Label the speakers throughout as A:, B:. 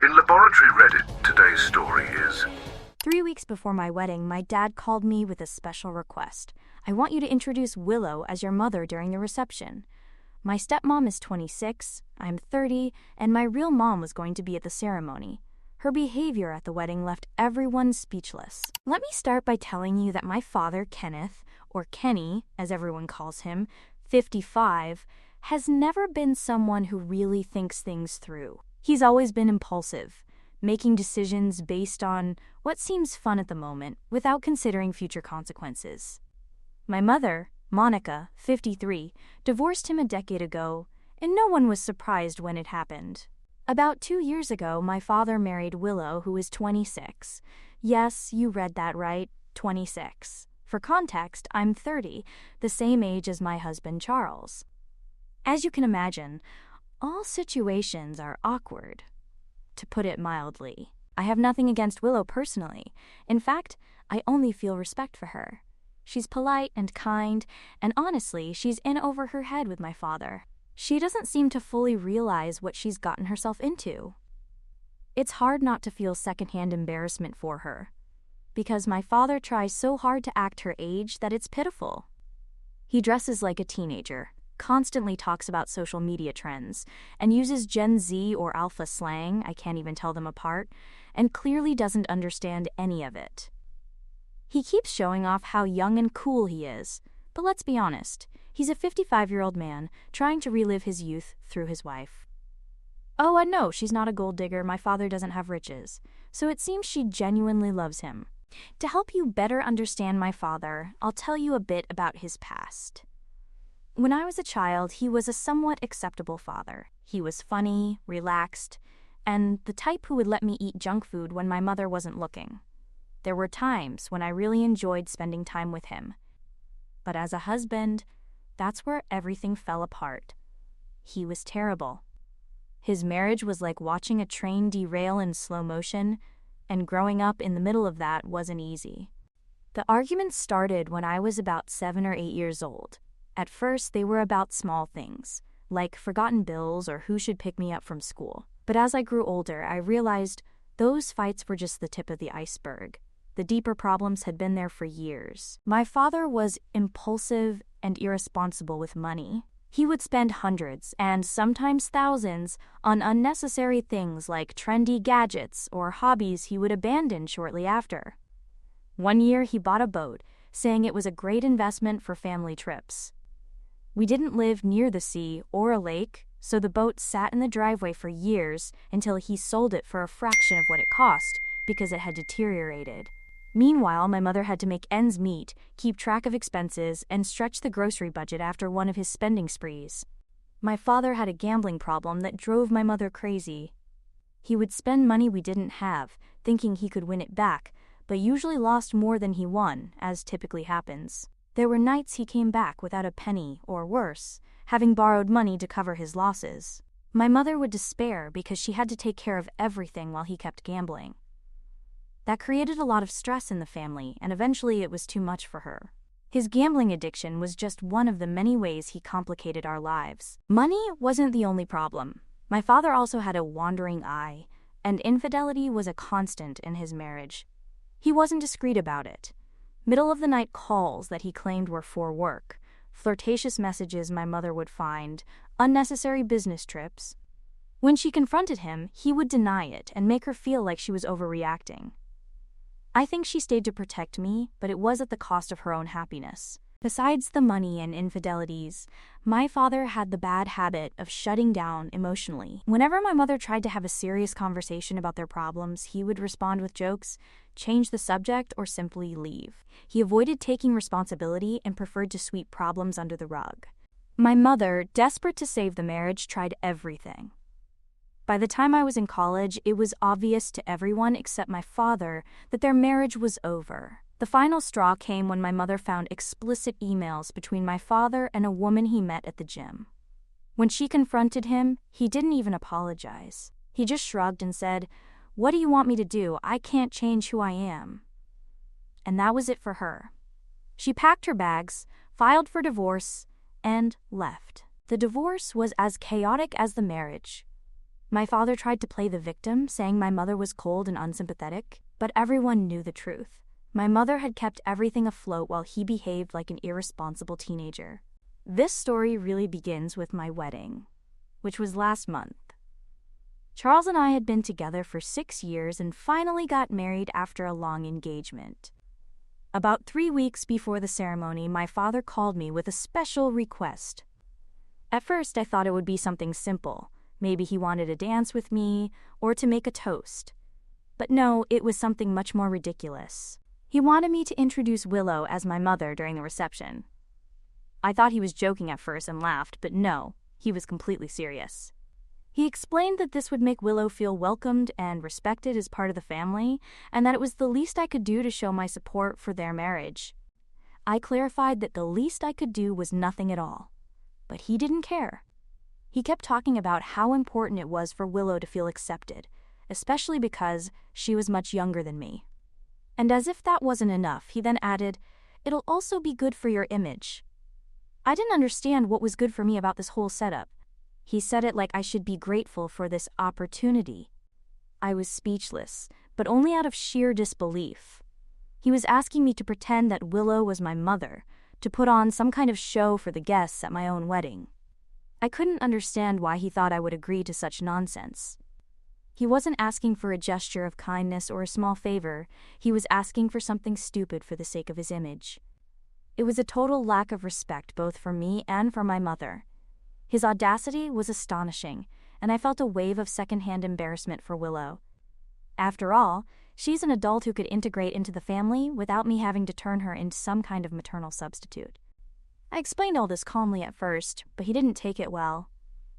A: In Laboratory Reddit, today's story is...
B: 3 weeks before my wedding, my dad called me with a special request. I want you to introduce Willow as your mother during the reception. My stepmom is 26, I'm 30, and my real mom was going to be at the ceremony. Her behavior at the wedding left everyone speechless. Let me start by telling you that my father, Kenneth, or Kenny, as everyone calls him, 55, has never been someone who really thinks things through. He's always been impulsive, making decisions based on what seems fun at the moment without considering future consequences. My mother, Monica, 53, divorced him a decade ago, and no one was surprised when it happened. About 2 years ago, my father married Willow, who is 26. Yes, you read that right, 26. For context, I'm 30, the same age as my husband Charles. As you can imagine, all situations are awkward, to put it mildly. I have nothing against Willow personally. In fact, I only feel respect for her. She's polite and kind, and honestly, she's in over her head with my father. She doesn't seem to fully realize what she's gotten herself into. It's hard not to feel secondhand embarrassment for her, because my father tries so hard to act her age that it's pitiful. He dresses like a teenager, constantly talks about social media trends, and uses Gen Z or Alpha slang, I can't even tell them apart, and clearly doesn't understand any of it. He keeps showing off how young and cool he is, but let's be honest, he's a 55-year-old man trying to relive his youth through his wife. Oh, and no, she's not a gold digger, my father doesn't have riches, so it seems she genuinely loves him. To help you better understand my father, I'll tell you a bit about his past. When I was a child, he was a somewhat acceptable father. He was funny, relaxed, and the type who would let me eat junk food when my mother wasn't looking. There were times when I really enjoyed spending time with him. But as a husband, that's where everything fell apart. He was terrible. His marriage was like watching a train derail in slow motion, and growing up in the middle of that wasn't easy. The arguments started when I was about 7 or 8 years old. At first, they were about small things, like forgotten bills or who should pick me up from school. But as I grew older, I realized those fights were just the tip of the iceberg. The deeper problems had been there for years. My father was impulsive and irresponsible with money. He would spend hundreds, and sometimes thousands, on unnecessary things like trendy gadgets or hobbies he would abandon shortly after. One year, he bought a boat, saying it was a great investment for family trips. We didn't live near the sea or a lake, so the boat sat in the driveway for years until he sold it for a fraction of what it cost because it had deteriorated. Meanwhile, my mother had to make ends meet, keep track of expenses, and stretch the grocery budget after one of his spending sprees. My father had a gambling problem that drove my mother crazy. He would spend money we didn't have, thinking he could win it back, but usually lost more than he won, as typically happens. There were nights he came back without a penny, or worse, having borrowed money to cover his losses. My mother would despair because she had to take care of everything while he kept gambling. That created a lot of stress in the family, and eventually it was too much for her. His gambling addiction was just one of the many ways he complicated our lives. Money wasn't the only problem. My father also had a wandering eye, and infidelity was a constant in his marriage. He wasn't discreet about it. Middle-of-the-night calls that he claimed were for work, flirtatious messages my mother would find, unnecessary business trips. When she confronted him, he would deny it and make her feel like she was overreacting. I think she stayed to protect me, but it was at the cost of her own happiness. Besides the money and infidelities, my father had the bad habit of shutting down emotionally. Whenever my mother tried to have a serious conversation about their problems, he would respond with jokes, change the subject, or simply leave. He avoided taking responsibility and preferred to sweep problems under the rug. My mother, desperate to save the marriage, tried everything. By the time I was in college, it was obvious to everyone except my father that their marriage was over. The final straw came when my mother found explicit emails between my father and a woman he met at the gym. When she confronted him, he didn't even apologize. He just shrugged and said, "What do you want me to do? I can't change who I am." And that was it for her. She packed her bags, filed for divorce, and left. The divorce was as chaotic as the marriage. My father tried to play the victim, saying my mother was cold and unsympathetic, but everyone knew the truth. My mother had kept everything afloat while he behaved like an irresponsible teenager. This story really begins with my wedding, which was last month. Charles and I had been together for 6 years and finally got married after a long engagement. About 3 weeks before the ceremony, my father called me with a special request. At first, I thought it would be something simple. Maybe he wanted to dance with me or to make a toast. But no, it was something much more ridiculous. He wanted me to introduce Willow as my mother during the reception. I thought he was joking at first and laughed, but no, he was completely serious. He explained that this would make Willow feel welcomed and respected as part of the family, and that it was the least I could do to show my support for their marriage. I clarified that the least I could do was nothing at all. But he didn't care. He kept talking about how important it was for Willow to feel accepted, especially because she was much younger than me. And as if that wasn't enough, he then added, "It'll also be good for your image." I didn't understand what was good for me about this whole setup. He said it like I should be grateful for this opportunity. I was speechless, but only out of sheer disbelief. He was asking me to pretend that Willow was my mother, to put on some kind of show for the guests at my own wedding. I couldn't understand why he thought I would agree to such nonsense. He wasn't asking for a gesture of kindness or a small favor. He was asking for something stupid for the sake of his image. It was a total lack of respect both for me and for my mother. His audacity was astonishing, and I felt a wave of secondhand embarrassment for Willow. After all, she's an adult who could integrate into the family without me having to turn her into some kind of maternal substitute. I explained all this calmly at first, but he didn't take it well.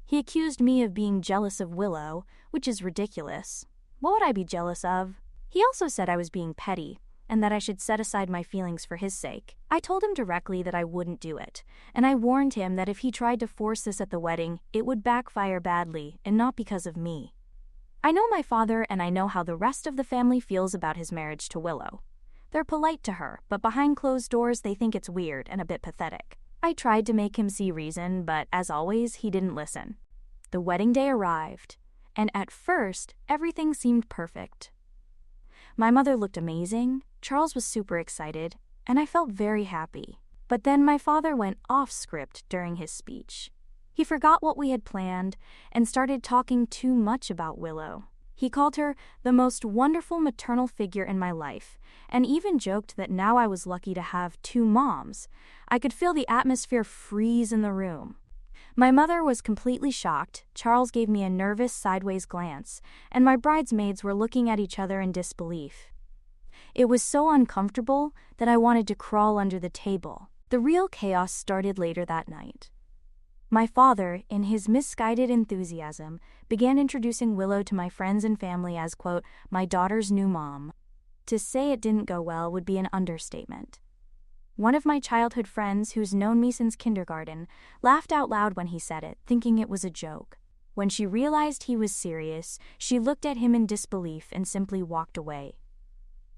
B: He accused me of being jealous of Willow, which is ridiculous. What would I be jealous of? He also said I was being petty, and that I should set aside my feelings for his sake. I told him directly that I wouldn't do it, and I warned him that if he tried to force this at the wedding, it would backfire badly, and not because of me. I know my father, and I know how the rest of the family feels about his marriage to Willow. They're polite to her, but behind closed doors they think it's weird and a bit pathetic. I tried to make him see reason, but as always, he didn't listen. The wedding day arrived, and at first, everything seemed perfect. My mother looked amazing, Charles was super excited, and I felt very happy. But then my father went off script during his speech. He forgot what we had planned and started talking too much about Willow. He called her the most wonderful maternal figure in my life, and even joked that now I was lucky to have 2 moms. I could feel the atmosphere freeze in the room. My mother was completely shocked, Charles gave me a nervous sideways glance, and my bridesmaids were looking at each other in disbelief. It was so uncomfortable that I wanted to crawl under the table. The real chaos started later that night. My father, in his misguided enthusiasm, began introducing Willow to my friends and family as, quote, my daughter's new mom. To say it didn't go well would be an understatement. One of my childhood friends, who's known me since kindergarten, laughed out loud when he said it, thinking it was a joke. When she realized he was serious, she looked at him in disbelief and simply walked away.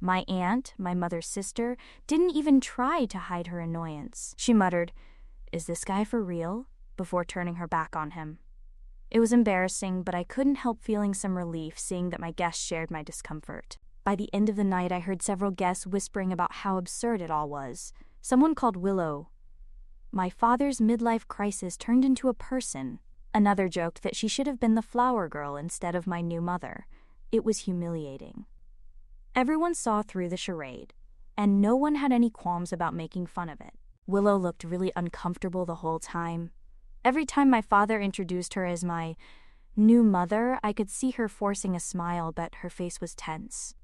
B: My aunt, my mother's sister, didn't even try to hide her annoyance. She muttered, "Is this guy for real?" before turning her back on him. It was embarrassing, but I couldn't help feeling some relief seeing that my guests shared my discomfort. By the end of the night, I heard several guests whispering about how absurd it all was. Someone called Willow. My father's midlife crisis turned into a person. Another joked that she should have been the flower girl instead of my new mother. It was humiliating. Everyone saw through the charade, and no one had any qualms about making fun of it. Willow looked really uncomfortable the whole time. Every time my father introduced her as my new mother, I could see her forcing a smile, but her face was tense.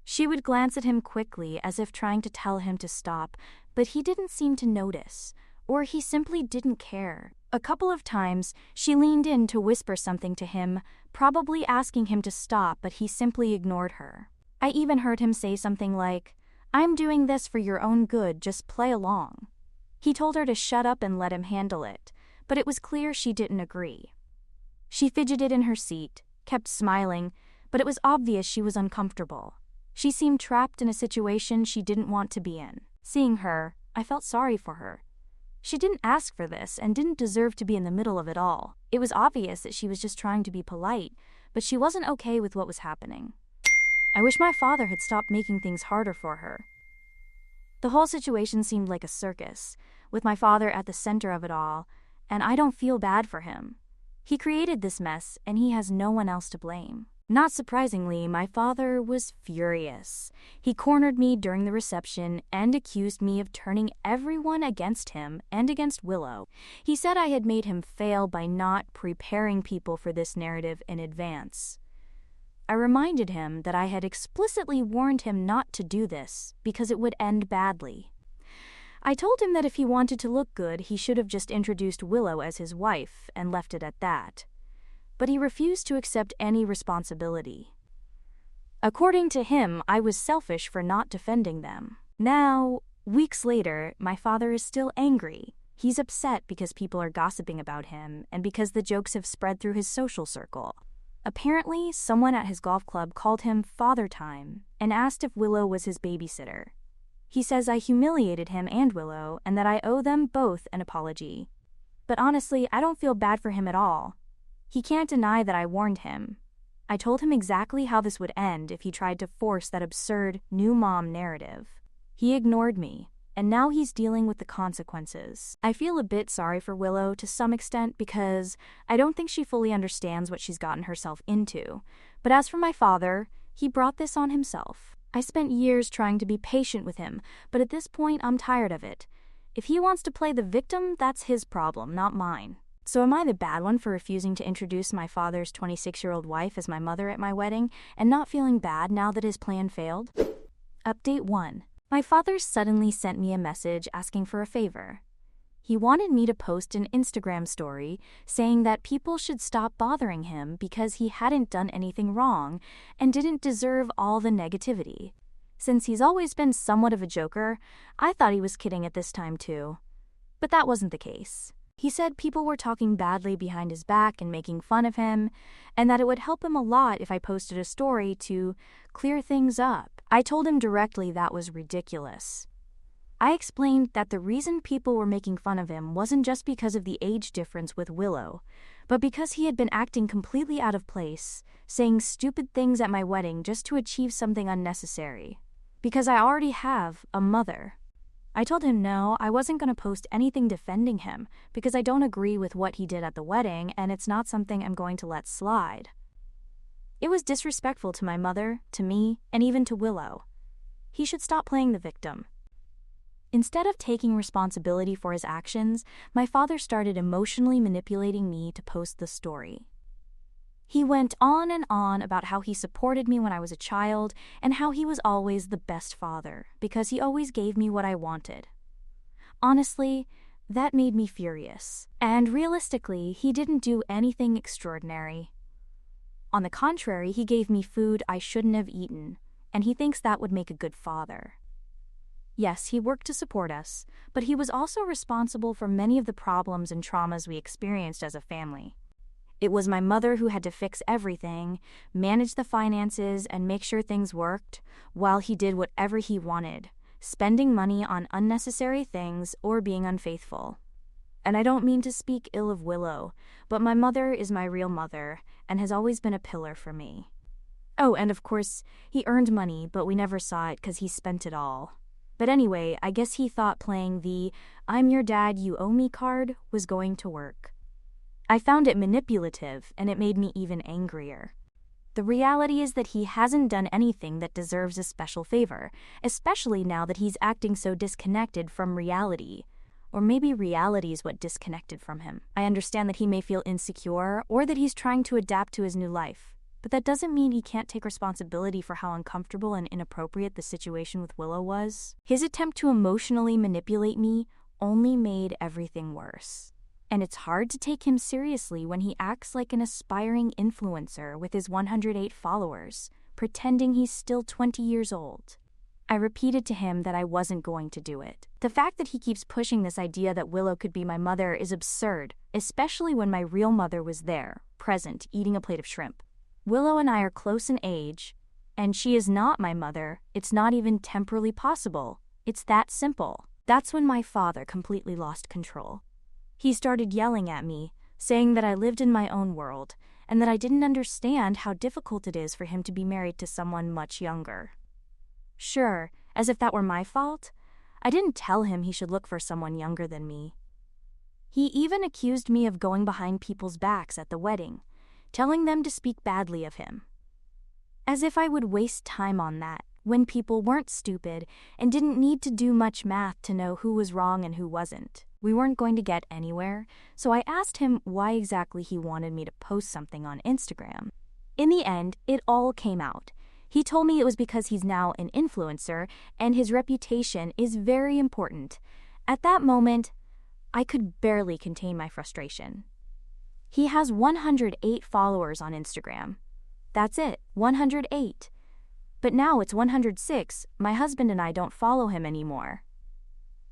B: She would glance at him quickly as if trying to tell him to stop, but he didn't seem to notice, or he simply didn't care. A couple of times, she leaned in to whisper something to him, probably asking him to stop, but he simply ignored her. I even heard him say something like, "I'm doing this for your own good, just play along." He told her to shut up and let him handle it, but it was clear she didn't agree. She fidgeted in her seat, kept smiling, but it was obvious she was uncomfortable. She seemed trapped in a situation she didn't want to be in. Seeing her, I felt sorry for her. She didn't ask for this and didn't deserve to be in the middle of it all. It was obvious that she was just trying to be polite, but she wasn't okay with what was happening. I wish my father had stopped making things harder for her. The whole situation seemed like a circus, with my father at the center of it all, and I don't feel bad for him. He created this mess, and he has no one else to blame. Not surprisingly, my father was furious. He cornered me during the reception and accused me of turning everyone against him and against Willow. He said I had made him fail by not preparing people for this narrative in advance. I reminded him that I had explicitly warned him not to do this because it would end badly. I told him that if he wanted to look good, he should have just introduced Willow as his wife and left it at that. But he refused to accept any responsibility. According to him, I was selfish for not defending them. Now, weeks later, my father is still angry. He's upset because people are gossiping about him and because the jokes have spread through his social circle. Apparently, someone at his golf club called him Father Time and asked if Willow was his babysitter. He says I humiliated him and Willow and that I owe them both an apology. But honestly, I don't feel bad for him at all. He can't deny that I warned him. I told him exactly how this would end if he tried to force that absurd new mom narrative. He ignored me, and now he's dealing with the consequences. I feel a bit sorry for Willow to some extent because I don't think she fully understands what she's gotten herself into. But as for my father, he brought this on himself. I spent years trying to be patient with him, but at this point I'm tired of it. If he wants to play the victim, that's his problem, not mine. So am I the bad one for refusing to introduce my father's 26-year-old wife as my mother at my wedding and not feeling bad now that his plan failed? Update 1. My father suddenly sent me a message asking for a favor. He wanted me to post an Instagram story saying that people should stop bothering him because he hadn't done anything wrong and didn't deserve all the negativity. Since he's always been somewhat of a joker, I thought he was kidding at this time too. But that wasn't the case. He said people were talking badly behind his back and making fun of him, and that it would help him a lot if I posted a story to clear things up. I told him directly that was ridiculous. I explained that the reason people were making fun of him wasn't just because of the age difference with Willow, but because he had been acting completely out of place, saying stupid things at my wedding just to achieve something unnecessary. Because I already have a mother. I told him no, I wasn't going to post anything defending him because I don't agree with what he did at the wedding and it's not something I'm going to let slide. It was disrespectful to my mother, to me, and even to Willow. He should stop playing the victim. Instead of taking responsibility for his actions, my father started emotionally manipulating me to post the story. He went on and on about how he supported me when I was a child and how he was always the best father because he always gave me what I wanted. Honestly, that made me furious. And realistically, he didn't do anything extraordinary. On the contrary, he gave me food I shouldn't have eaten, and he thinks that would make a good father. Yes, he worked to support us, but he was also responsible for many of the problems and traumas we experienced as a family. It was my mother who had to fix everything, manage the finances, and make sure things worked, while he did whatever he wanted, spending money on unnecessary things or being unfaithful. And I don't mean to speak ill of Willow, but my mother is my real mother and has always been a pillar for me. Oh, and of course, he earned money, but we never saw it because he spent it all. But anyway, I guess he thought playing the "I'm your dad, you owe me" card was going to work. I found it manipulative, and it made me even angrier. The reality is that he hasn't done anything that deserves a special favor, especially now that he's acting so disconnected from reality. Or maybe reality is what disconnected from him. I understand that he may feel insecure or that he's trying to adapt to his new life, but that doesn't mean he can't take responsibility for how uncomfortable and inappropriate the situation with Willow was. His attempt to emotionally manipulate me only made everything worse. And it's hard to take him seriously when he acts like an aspiring influencer with his 108 followers, pretending he's still 20 years old. I repeated to him that I wasn't going to do it. The fact that he keeps pushing this idea that Willow could be my mother is absurd, especially when my real mother was there, present, eating a plate of shrimp. Willow and I are close in age, and she is not my mother. It's not even temporally possible. It's that simple. That's when my father completely lost control. He started yelling at me, saying that I lived in my own world, and that I didn't understand how difficult it is for him to be married to someone much younger. Sure, as if that were my fault. I didn't tell him he should look for someone younger than me. He even accused me of going behind people's backs at the wedding, telling them to speak badly of him. As if I would waste time on that, when people weren't stupid and didn't need to do much math to know who was wrong and who wasn't. We weren't going to get anywhere, so I asked him why exactly he wanted me to post something on Instagram. In the end, it all came out. He told me it was because he's now an influencer and his reputation is very important. At that moment, I could barely contain my frustration. He has 108 followers on Instagram. That's it, 108. But now it's 106. My husband and I don't follow him anymore.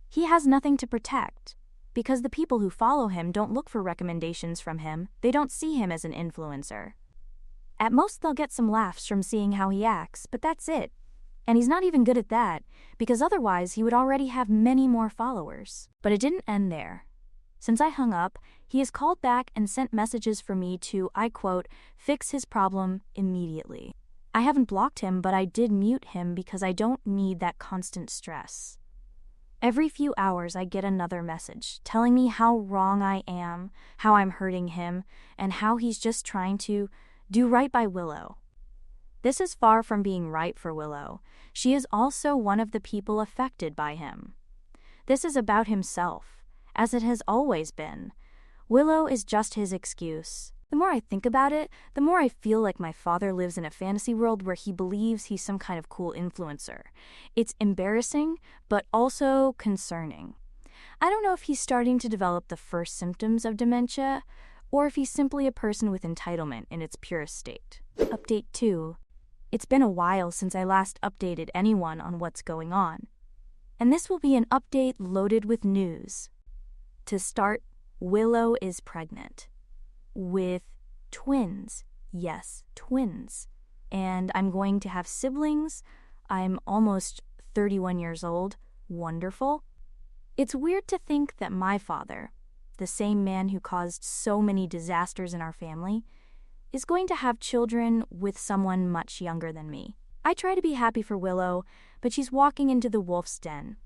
B: He has nothing to protect, because the people who follow him don't look for recommendations from him. They don't see him as an influencer. At most, they'll get some laughs from seeing how he acts, but that's it. And he's not even good at that, because otherwise he would already have many more followers. But it didn't end there. Since I hung up, he has called back and sent messages for me to, I quote, fix his problem immediately. I haven't blocked him, but I did mute him because I don't need that constant stress. Every few hours I get another message telling me how wrong I am, how I'm hurting him, and how he's just trying to do right by Willow. This is far from being right for Willow. She is also one of the people affected by him. This is about himself, as it has always been. Willow is just his excuse. The more I think about it, the more I feel like my father lives in a fantasy world where he believes he's some kind of cool influencer. It's embarrassing, but also concerning. I don't know if he's starting to develop the first symptoms of dementia, or if he's simply a person with entitlement in its purest state. Update 2. It's been a while since I last updated anyone on what's going on. And this will be an update loaded with news. To start, Willow is pregnant. With twins. Yes, twins. And I'm going to have siblings. I'm almost 31 years old. Wonderful. It's weird to think that my father, the same man who caused so many disasters in our family, is going to have children with someone much younger than me. I try to be happy for Willow, but she's walking into the wolf's den.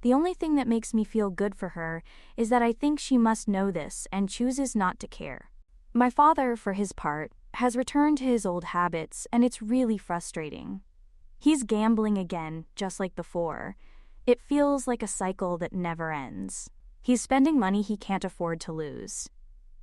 B: The only thing that makes me feel good for her is that I think she must know this and chooses not to care. My father, for his part, has returned to his old habits, and it's really frustrating. He's gambling again, just like before. It feels like a cycle that never ends. He's spending money he can't afford to lose.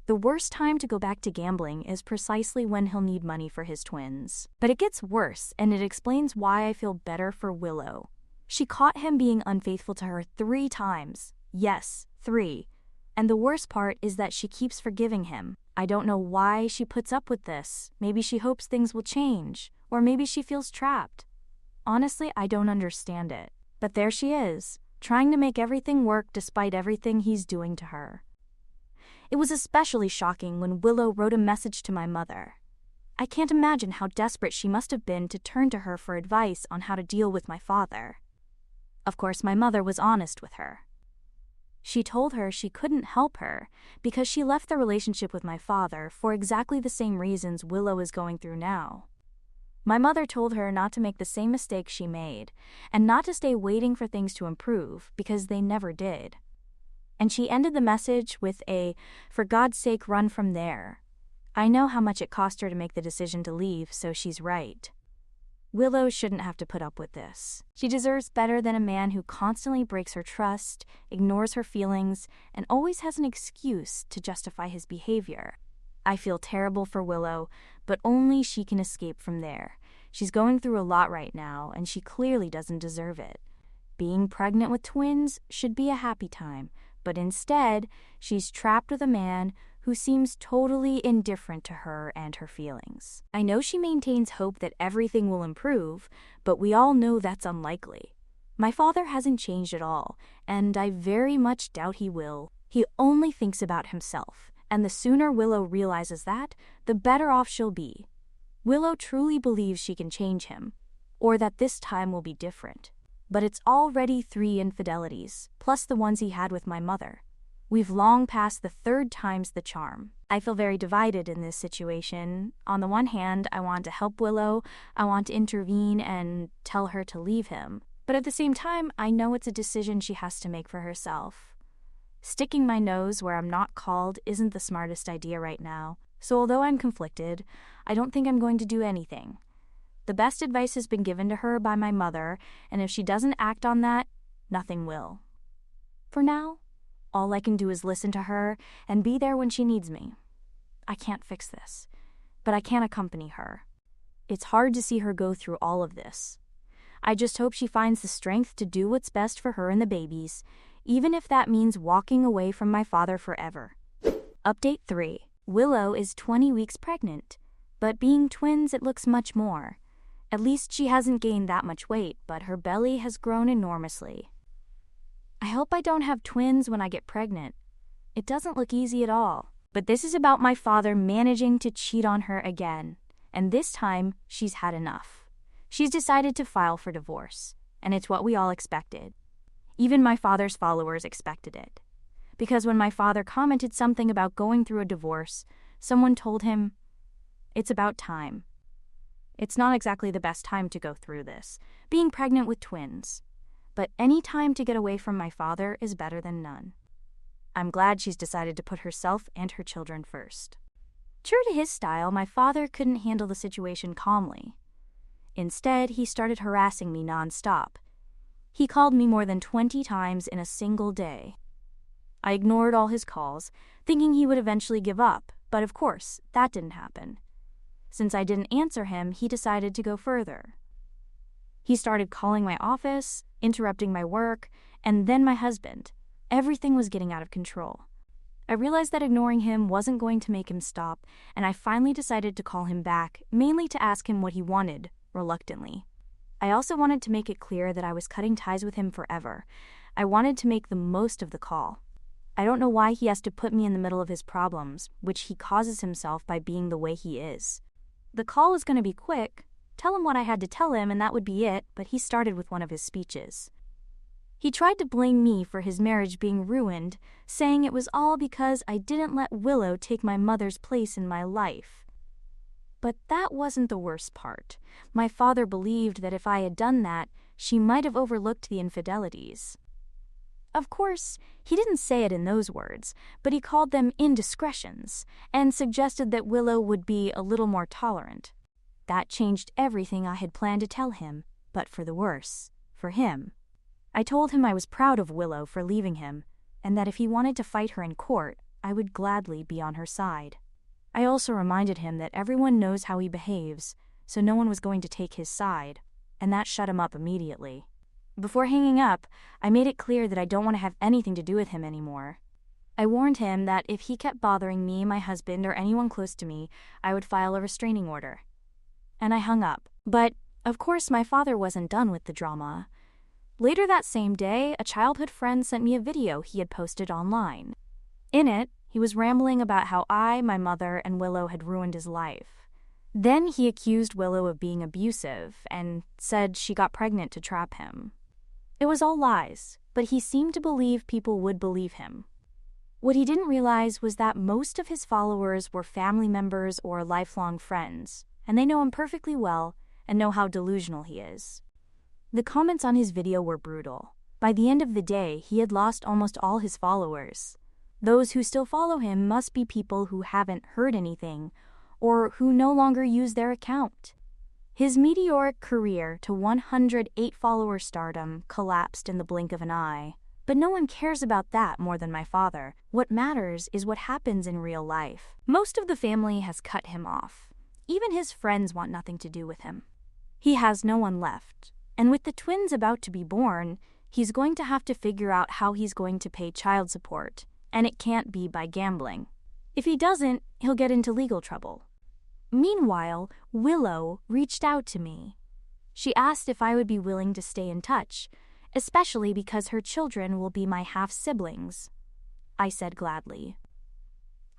B: The worst time to go back to gambling is precisely when he'll need money for his twins. But it gets worse, and it explains why I feel better for Willow. She caught him being unfaithful to her 3 times. Yes, 3. And the worst part is that she keeps forgiving him. I don't know why she puts up with this. Maybe she hopes things will change, or maybe she feels trapped. Honestly, I don't understand it. But there she is, trying to make everything work despite everything he's doing to her. It was especially shocking when Willow wrote a message to my mother. I can't imagine how desperate she must have been to turn to her for advice on how to deal with my father. Of course, my mother was honest with her. She told her she couldn't help her because she left the relationship with my father for exactly the same reasons Willow is going through now. My mother told her not to make the same mistake she made and not to stay waiting for things to improve because they never did. And she ended the message with a, "For God's sake, run from there." I know how much it cost her to make the decision to leave, so she's right. Willow shouldn't have to put up with this. She deserves better than a man who constantly breaks her trust, ignores her feelings, and always has an excuse to justify his behavior. I feel terrible for Willow, but only she can escape from there. She's going through a lot right now, and she clearly doesn't deserve it. Being pregnant with twins should be a happy time, but instead, she's trapped with a man who seems totally indifferent to her and her feelings. I know she maintains hope that everything will improve, but we all know that's unlikely. My father hasn't changed at all, and I very much doubt he will. He only thinks about himself, and the sooner Willow realizes that, the better off she'll be. Willow truly believes she can change him, or that this time will be different. but it's already 3 infidelities, plus the ones he had with my mother. We've long passed the 3rd time's the charm. I feel very divided in this situation. On the one hand, I want to help Willow, I want to intervene and tell her to leave him. But at the same time, I know it's a decision she has to make for herself. Sticking my nose where I'm not called isn't the smartest idea right now, so although I'm conflicted, I don't think I'm going to do anything. The best advice has been given to her by my mother, and if she doesn't act on that, nothing will. For now, all I can do is listen to her and be there when she needs me. I can't fix this, but I can accompany her. It's hard to see her go through all of this. I just hope she finds the strength to do what's best for her and the babies, even if that means walking away from my father forever. Update 3. Willow is 20 weeks pregnant, but being twins it looks much more. At least she hasn't gained that much weight, but her belly has grown enormously. I hope I don't have twins when I get pregnant. It doesn't look easy at all. But this is about my father managing to cheat on her again, and this time she's had enough. She's decided to file for divorce, and it's what we all expected. Even my father's followers expected it. Because when my father commented something about going through a divorce, someone told him, "It's about time." It's not exactly the best time to go through this, being pregnant with twins. But any time to get away from my father is better than none. I'm glad she's decided to put herself and her children first. True to his style, my father couldn't handle the situation calmly. Instead, he started harassing me nonstop. He called me more than 20 times in a single day. I ignored all his calls, thinking he would eventually give up, but of course, that didn't happen. Since I didn't answer him, he decided to go further. He started calling my office, interrupting my work, and then my husband. Everything was getting out of control. I realized that ignoring him wasn't going to make him stop, and I finally decided to call him back, mainly to ask him what he wanted, reluctantly. I also wanted to make it clear that I was cutting ties with him forever. I wanted to make the most of the call. I don't know why he has to put me in the middle of his problems, which he causes himself by being the way he is. The call was going to be quick, tell him what I had to tell him and that would be it, but he started with one of his speeches. He tried to blame me for his marriage being ruined, saying it was all because I didn't let Willow take my mother's place in my life. But that wasn't the worst part. My father believed that if I had done that, she might have overlooked the infidelities. Of course, he didn't say it in those words, but he called them indiscretions and suggested that Willow would be a little more tolerant. That changed everything I had planned to tell him, but for the worse, for him. I told him I was proud of Willow for leaving him, and that if he wanted to fight her in court, I would gladly be on her side. I also reminded him that everyone knows how he behaves, so no one was going to take his side, and that shut him up immediately. Before hanging up, I made it clear that I don't want to have anything to do with him anymore. I warned him that if he kept bothering me, my husband, or anyone close to me, I would file a restraining order. And I hung up. But, of course, my father wasn't done with the drama. Later that same day, a childhood friend sent me a video he had posted online. In it, he was rambling about how I, my mother, and Willow had ruined his life. Then he accused Willow of being abusive and said she got pregnant to trap him. It was all lies, but he seemed to believe people would believe him. What he didn't realize was that most of his followers were family members or lifelong friends, and they know him perfectly well and know how delusional he is. The comments on his video were brutal. By the end of the day, he had lost almost all his followers. Those who still follow him must be people who haven't heard anything or who no longer use their account. His meteoric career to 108 follower stardom collapsed in the blink of an eye. But no one cares about that more than my father. What matters is what happens in real life. Most of the family has cut him off. Even his friends want nothing to do with him. He has no one left. And with the twins about to be born, he's going to have to figure out how he's going to pay child support. And it can't be by gambling. If he doesn't, he'll get into legal trouble. Meanwhile, Willow reached out to me. She asked if I would be willing to stay in touch, especially because her children will be my half-siblings. I said gladly.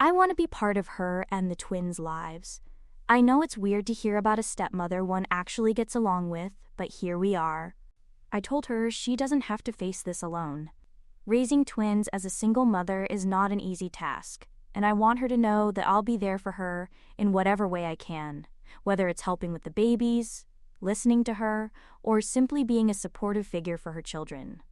B: I want to be part of her and the twins' lives. I know it's weird to hear about a stepmother one actually gets along with, but here we are. I told her she doesn't have to face this alone. Raising twins as a single mother is not an easy task, and I want her to know that I'll be there for her in whatever way I can, whether it's helping with the babies, listening to her, or simply being a supportive figure for her children.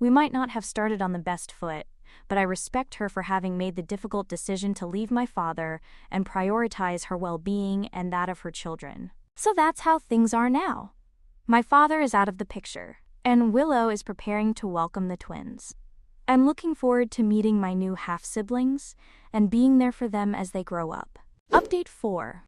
B: We might not have started on the best foot, but I respect her for having made the difficult decision to leave my father and prioritize her well-being and that of her children. So that's how things are now. My father is out of the picture, and Willow is preparing to welcome the twins. I'm looking forward to meeting my new half-siblings and being there for them as they grow up. Update 4.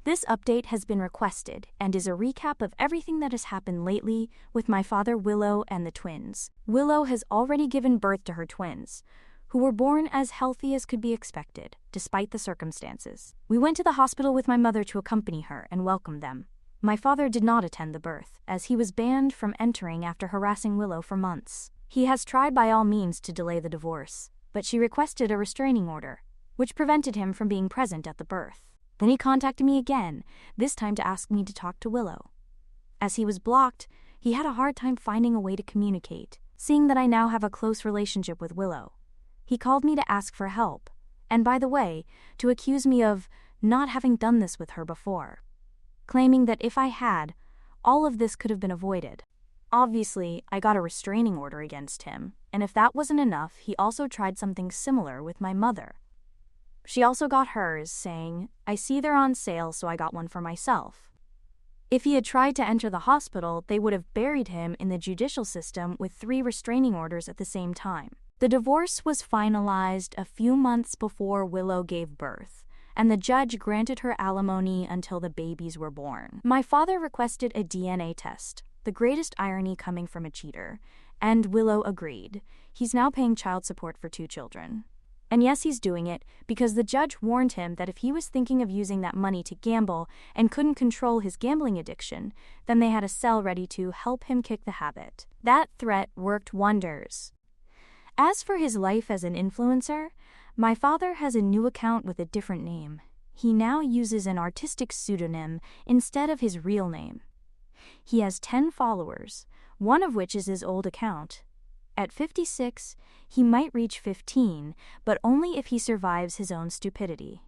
B: This update has been requested and is a recap of everything that has happened lately with my father Willow and the twins. Willow has already given birth to her twins, who were born as healthy as could be expected, despite the circumstances. We went to the hospital with my mother to accompany her and welcome them. My father did not attend the birth, as he was banned from entering after harassing Willow for months. He has tried by all means to delay the divorce, but she requested a restraining order, which prevented him from being present at the birth. Then he contacted me again, this time to ask me to talk to Willow. As he was blocked, he had a hard time finding a way to communicate, seeing that I now have a close relationship with Willow. He called me to ask for help, and by the way, to accuse me of not having done this with her before, claiming that if I had, all of this could have been avoided. Obviously, I got a restraining order against him, and if that wasn't enough, he also tried something similar with my mother. She also got hers, saying, "I see they're on sale, so I got one for myself." If he had tried to enter the hospital, they would have buried him in the judicial system with 3 restraining orders at the same time. The divorce was finalized a few months before Willow gave birth, and the judge granted her alimony until the babies were born. My father requested a DNA test, the greatest irony coming from a cheater, and Willow agreed. He's now paying child support for 2 children. And yes, he's doing it because the judge warned him that if he was thinking of using that money to gamble and couldn't control his gambling addiction, then they had a cell ready to help him kick the habit. That threat worked wonders. As for his life as an influencer, my father has a new account with a different name. He now uses an artistic pseudonym instead of his real name. He has 10 followers, one of which is his old account. At 56, he might reach 15, but only if he survives his own stupidity.